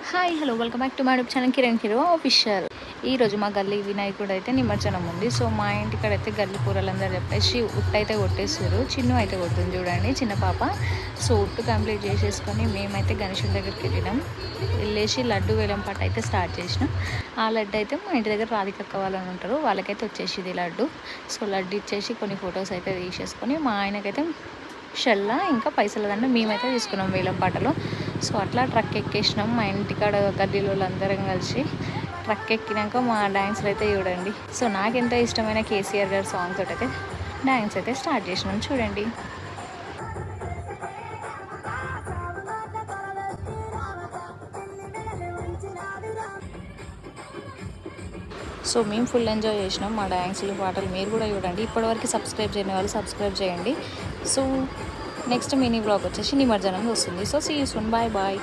Hi hello welcome back to my YouTube channel Kiran hero official. ఈరోజు మా గల్లీ వినాయకుడు అయితే నిమజ్జనం ఉంది. సో మా ఇంటికాడైతే గల్లీ కూరలందరూ చెప్పేసి ఉట్టు అయితే కొట్టేస్తారు. చిన్ను అయితే కొడుతుంది చూడండి, చిన్న పాప. సో ఉట్టు కంప్లీట్ చేసేసుకొని మేమైతే గణేశుని దగ్గరికి వెళ్ళేసి లడ్డు వేలం పాట అయితే స్టార్ట్ చేసినాం. ఆ లడ్డు అయితే మా ఇంటి దగ్గర రాధికక్క వాళ్ళని ఉంటారు, వాళ్ళకైతే వచ్చేసింది లడ్డు. సో లడ్డు ఇచ్చేసి కొన్ని ఫొటోస్ అయితే తీసేసుకొని మా ఆయనకైతే షెల్లా ఇంకా పైసల దండ మేమైతే తీసుకున్నాం వేలం పాటలో. సో అట్లా ట్రక్ ఎక్కేసినాం మా ఇంటికాడ గల్లీలో అందరం కలిసి. ట్రక్ ఎక్కినాక మా డ్యాన్స్లు అయితే చూడండి. సో నాకెంతో ఇష్టమైన కేసీఆర్ గారి సాంగ్ తోటి అయితే డ్యాన్స్ అయితే స్టార్ట్ చేసినాం చూడండి. సో మేము ఫుల్ ఎంజాయ్ చేసినాం మా డ్యాన్స్లు పాటలు. మీరు కూడా చూడండి. ఇప్పటివరకు సబ్స్క్రైబ్ చేయని వాళ్ళు సబ్స్క్రైబ్ చేయండి. సో నెక్స్ట్ మినీ బ్లాగ్ వచ్చేసి నిమజ్జనం వస్తుంది. So see you soon, bye bye.